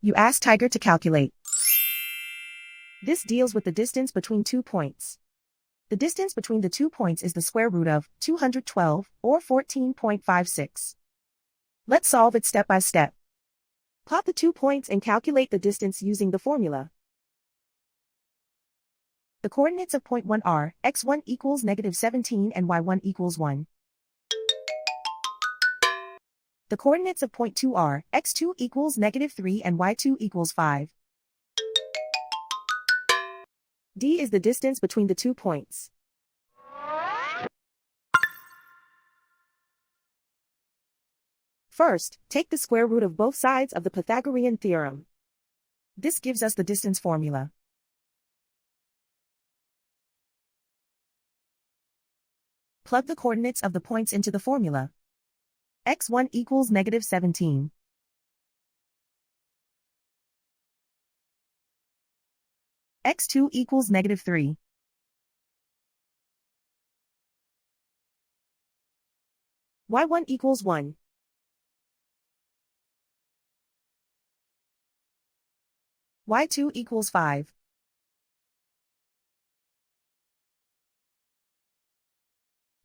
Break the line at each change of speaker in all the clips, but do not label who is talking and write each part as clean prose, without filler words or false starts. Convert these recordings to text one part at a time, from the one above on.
You ask Tiger to calculate. This deals with the distance between 2 points. The distance between the 2 points is the square root of 212, or 14.56. Let's solve it step by step. Plot the 2 points and calculate the distance using the formula. The coordinates of point 1 are x1 equals -17 and y1 equals 1. The coordinates of point 2 are x2 equals -3 and y2 equals 5. D is the distance between the 2 points. First, take the square root of both sides of the Pythagorean theorem. This gives us the distance formula. Plug the coordinates of the points into the formula. x1 equals -17. x2 equals -3. y1 equals 1. y2 equals 5.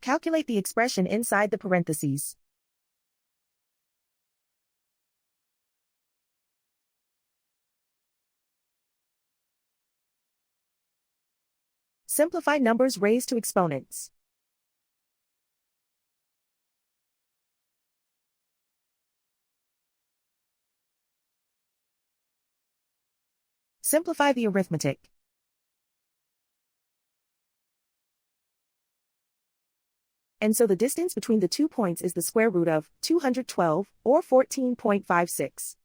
Calculate the expression inside the parentheses. Simplify numbers raised to exponents. Simplify the arithmetic. And so the distance between the 2 points is the square root of 212, or 14.56.